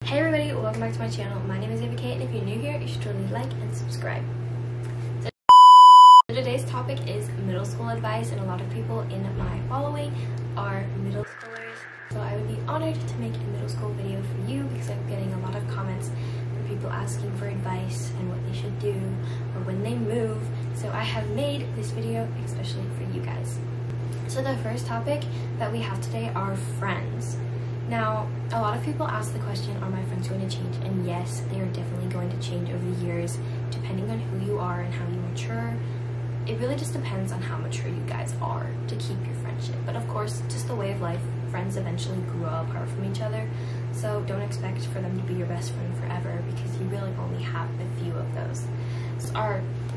Hey everybody, welcome back to my channel. My name is Ava Kate, and if you're new here, you should totally like and subscribe. So today's topic is middle school advice, and a lot of people in my following are middle schoolers. So I would be honored to make a middle school video for you because I'm getting a lot of comments from people asking for advice and what they should do or when they move. So I have made this video especially for you guys. So the first topic that we have today are friends. Now, a lot of people ask the question, are my friends going to change? And yes, they are definitely going to change over the years, depending on who you are and how you mature. It really just depends on how mature you guys are to keep your friendship. But of course, just the way of life, friends eventually grow apart from each other. So don't expect for them to be your best friend forever because you really only have a few of those.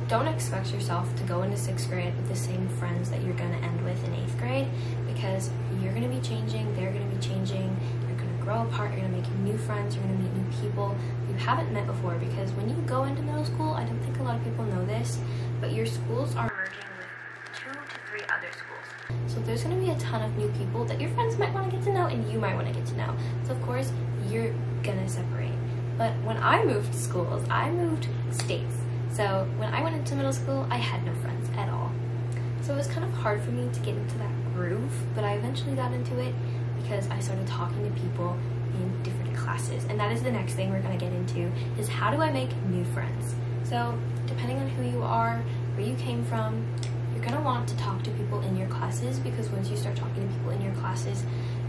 Don't expect yourself to go into 6th grade with the same friends that you're going to end with in 8th grade because you're going to be changing, they're going to be changing, you're going to grow apart, you're going to make new friends, you're going to meet new people you haven't met before, because when you go into middle school, I don't think a lot of people know this, but your schools are merging with 2 to 3 other schools. So there's going to be a ton of new people that your friends might want to get to know and you might want to get to know. So of course, you're going to separate. But when I moved schools, I moved states. So when I went into middle school, I had no friends at all. So it was kind of hard for me to get into that groove, but I eventually got into it because I started talking to people in different classes. And that is the next thing we're going to get into, is how do I make new friends? So depending on who you are, where you came from, you're going to want to talk to people in your classes, because once you start talking to people in your classes,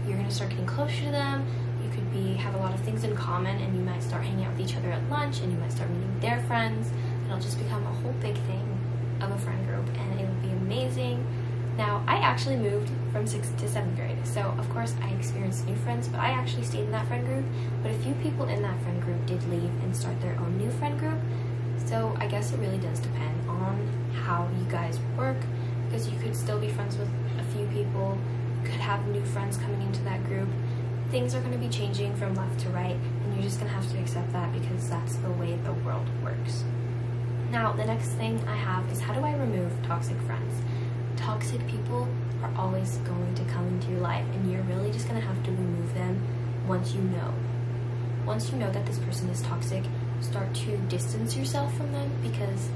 you're going to start getting closer to them. You could have a lot of things in common, and you might start hanging out with each other at lunch, and you might start meeting their friends. It'll just become a whole big thing of a friend group, and it will be amazing. Now, I actually moved from 6th to 7th grade, so of course I experienced new friends, but I actually stayed in that friend group. But a few people in that friend group did leave and start their own new friend group. So I guess it really does depend on how you guys work, because you could still be friends with a few people, you could have new friends coming into that group. Things are going to be changing from left to right, and you're just going to have to accept that because that's the way the world works. Now, the next thing I have is, how do I remove toxic friends? Toxic people are always going to come into your life, and you're really just going to have to remove them once you know. Once you know that this person is toxic, start to distance yourself from them, because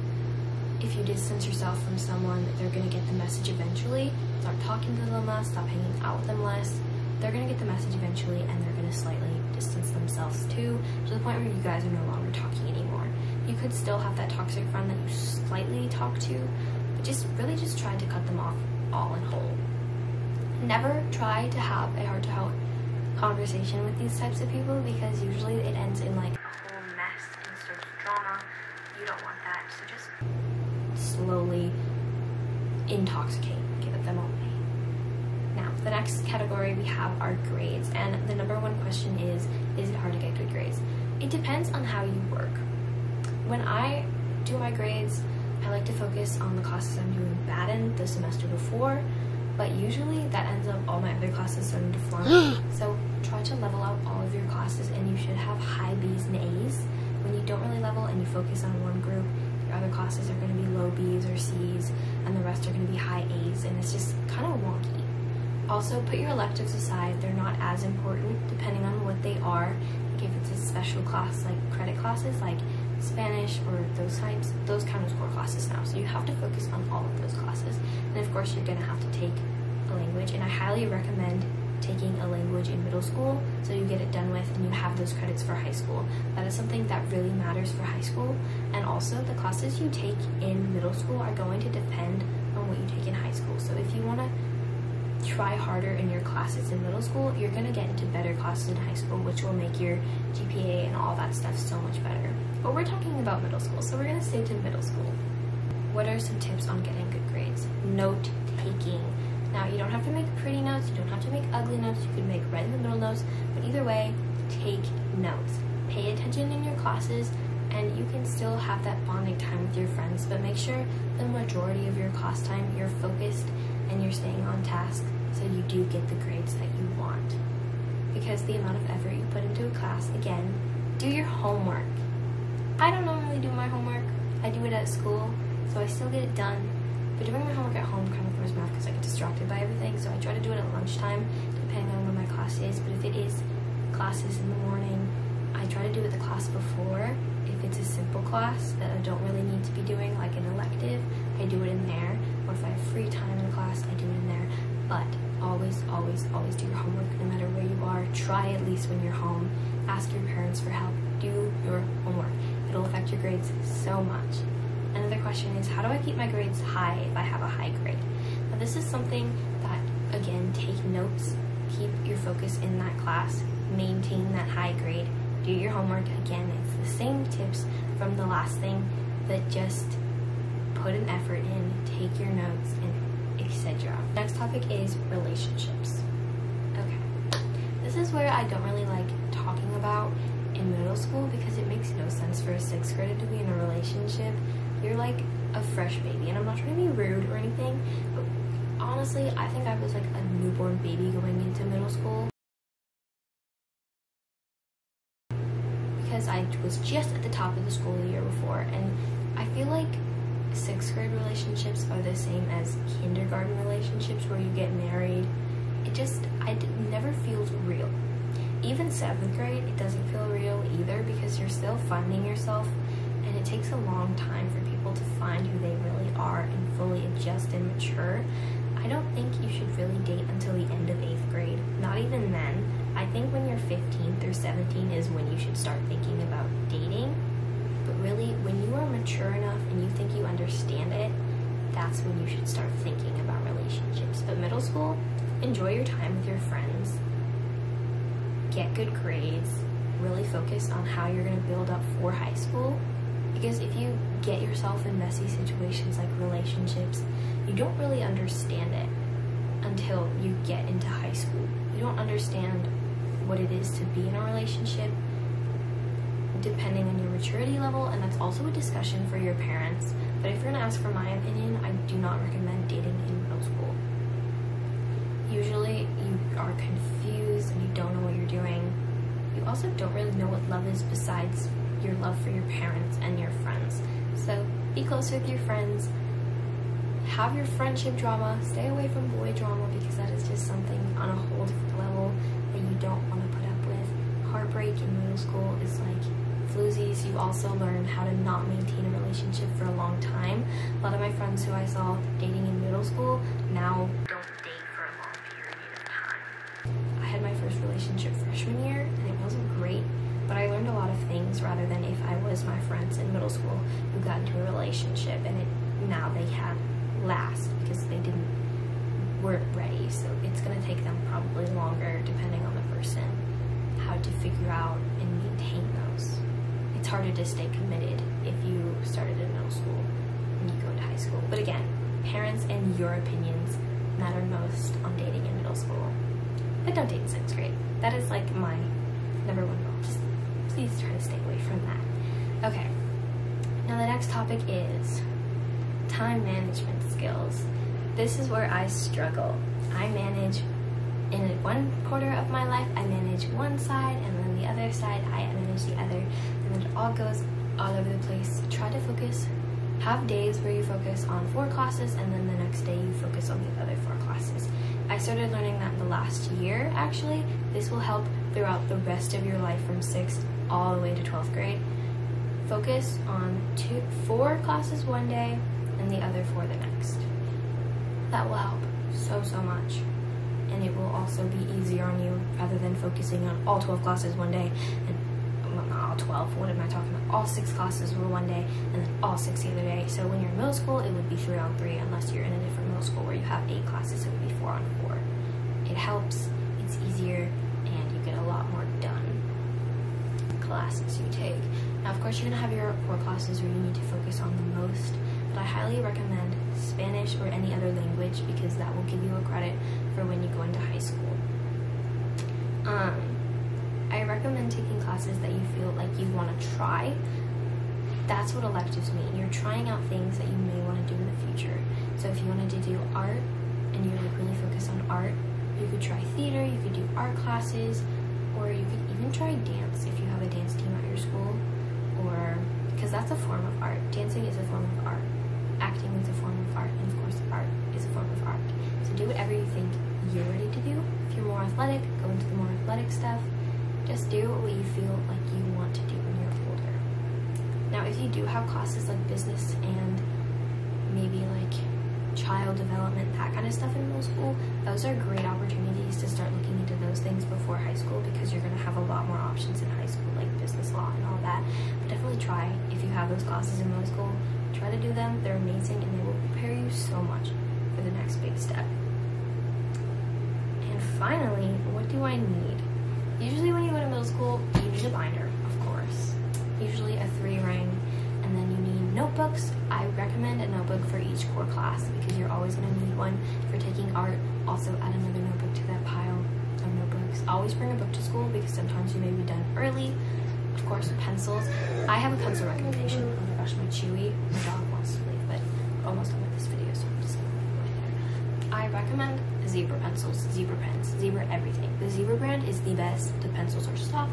if you distance yourself from someone, they're going to get the message eventually. Start talking to them less, stop hanging out with them less. They're going to get the message eventually, and they're going to slightly distance themselves too, to the point where you guys are no longer talking anymore. You could still have that toxic friend that you slightly talk to, but just try to cut them off all in whole. Never try to have a heart-to-heart conversation with these types of people, because usually it ends in like a whole mess and starts drama. You don't want that, so just slowly intoxicate, give it them away. Now, the next category we have are grades, and the number one question is it hard to get good grades? It depends on how you work. When I do my grades, I like to focus on the classes I'm doing bad in the semester before, but usually that ends up all my other classes starting to flunk. So try to level out all of your classes, and you should have high B's and A's. When you don't really level and you focus on one group, your other classes are going to be low B's or C's, and the rest are going to be high A's, and it's just kind of wonky. Also, put your electives aside. They're not as important depending on what they are. Like if it's a special class, like credit classes, like Spanish or those count as core classes now. So you have to focus on all of those classes. And of course, you're going to have to take a language. And I highly recommend taking a language in middle school so you get it done with and you have those credits for high school. That is something that really matters for high school. And also, the classes you take in middle school are going to depend on what you take in high school. So if you want to try harder in your classes in middle school, you're going to get into better classes in high school, which will make your GPA and all that stuff so much better. But we're talking about middle school, so we're going to stay to middle school. What are some tips on getting good grades? Note taking. Now, you don't have to make pretty notes, you don't have to make ugly notes, you can make right in the middle notes, but either way, take notes. Pay attention in your classes, and you can still have that bonding time with your friends, but make sure the majority of your class time you're focused and you're staying on task, so you do get the grades that you want. Because the amount of effort you put into a class, again, do your homework. I don't normally do my homework. I do it at school, so I still get it done. But doing my homework at home kind of throws me off because I get distracted by everything, so I try to do it at lunchtime, depending on when my class is. But if it is classes in the morning, I try to do it the class before. If it's a simple class that I don't really need to be doing, like an elective, I do it in there. Or if I have free time in the class, I do it in there. But always, always, always do your homework no matter where you are. Try at least when you're home. Ask your parents for help. Do your homework. It'll affect your grades so much. Another question is, how do I keep my grades high if I have a high grade? Now this is something that, again, take notes. Keep your focus in that class. Maintain that high grade. Do your homework. Again, it's the same tips from the last thing, but just put an effort in, take your notes, and etc. Next topic is relationships. Okay, this is where I don't really like talking about in middle school because it makes no sense for a 6th grader to be in a relationship. You're like a fresh baby, and I'm not trying to be rude or anything, but honestly, I think I was like a newborn baby going into middle school. Because I was just at the top of the school the year before, and I feel like 6th grade relationships are the same as kindergarten relationships where you get married. It never feels real. Even 7th grade, it doesn't feel real either because you're still finding yourself, and it takes a long time for people to find who they really are and fully adjust and mature. I don't think you should really date until the end of 8th grade. Not even then. I think when you're 15 through 17 is when you should start thinking about dating. But really, when you are mature enough and you think you understand it, that's when you should start thinking about relationships. But middle school, enjoy your time with your friends. Get good grades. Really focus on how you're going to build up for high school. Because if you get yourself in messy situations like relationships, you don't really understand it until you get into high school. You don't understand what it is to be in a relationship depending on your maturity level, and that's also a discussion for your parents. But if you're gonna ask for my opinion, I do not recommend dating in middle school. Usually you are confused and you don't know what you're doing. You also don't really know what love is besides your love for your parents and your friends. So be close with your friends. Have your friendship drama. Stay away from boy drama because that is just something on a whole different level that you don't want to put up with. Heartbreak in middle school is like floozies. You also learn how to not maintain a relationship for a long time. A lot of my friends who I saw dating in middle school now don't date for a long period of time. I had my first relationship freshman year and it wasn't great, but I learned a lot of things rather than if I was my friends in middle school who got into a relationship and now they can't last because they weren't ready. So it's gonna take them probably longer depending on the person how to figure out and maintain those. It's harder to stay committed if you started in middle school and you go to high school. But again, parents and your opinions matter most on dating in middle school. But don't date in 6th grade. That is like my #1 rule. Just please try to stay away from that. Okay, now the next topic is time management skills. This is where I struggle. I manage in one quarter of my life, I manage one side, and then the other side, I manage the other, and then it all goes all over the place. Try to focus. Have days where you focus on 4 classes, and then the next day you focus on the other 4 classes. I started learning that in the last year, actually. This will help throughout the rest of your life from 6th all the way to 12th grade. Focus on 4 classes one day, and the other 4 the next. That will help so much, and it will also be easier on you rather than focusing on all 12 classes one day and well, not all 12, what am I talking about, all 6 classes were one day and then all 6 the other day. So when you're in middle school, it would be 3 on 3 unless you're in a different middle school where you have 8 classes, it would be 4 on 4. It helps, it's easier, and you get a lot more done. Classes you take. Now of course you're gonna have your core classes where you need to focus on the most, but I highly recommend Spanish or any other language because that will give you a credit for when you go into high school. I recommend taking classes that you feel like you want to try. That's what electives mean. You're trying out things that you may want to do in the future. So if you wanted to do art and you're like really focused on art, you could try theater, you could do art classes, or you could even try dance if you have a dance team at your school, or because that's a form of art. Dancing is a form of art. Acting is a form of art, and of course art is a form of art. So do whatever you think you're ready to do. If you're more athletic, go into the more athletic stuff. Just do what you feel like you want if you do have classes like business and maybe like child development, that kind of stuff in middle school, those are great opportunities to start looking into those things before high school, because you're going to have a lot more options in high school, like business law and all that. But definitely try, if you have those classes in middle school, try to do them. They're amazing and they will prepare you so much for the next big step. And finally, what do I need? Usually when you go to middle school, you need a binder, of course. Usually a 3-ring, and then you need notebooks. I recommend a notebook for each core class because you're always going to need one. If you're taking art, also add another notebook to that pile of notebooks. Always bring a book to school because sometimes you may be done early. Of course, pencils. I have a pencil recommendation. Oh my gosh, my Chewy, my dog wants to leave, but we're almost done with this video, so I'm just going to leave it there. I recommend zebra pencils, zebra pens, zebra everything. The zebra brand is the best. The pencils are soft.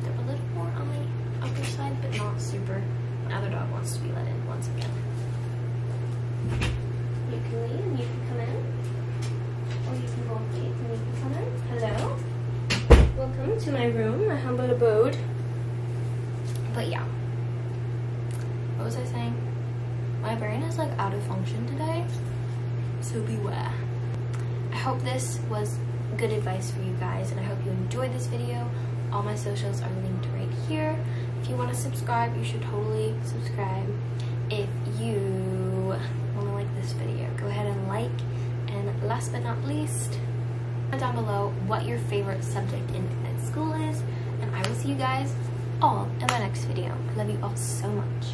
They're a little more on the upper side, but not super. My other dog wants to be let in once again. You can leave and you can come in. Or you can go on dates and you can come in. Hello. Welcome to my room, my humble abode. But yeah. What was I saying? My brain is like out of function today, so beware. I hope this was good advice for you guys, and I hope you enjoyed this video. All my socials are linked right here. If you want to subscribe, you should totally subscribe. If you want to like this video, go ahead and like. And last but not least, comment down below what your favorite subject in med school is, and I will see you guys all in my next video. I love you all so much.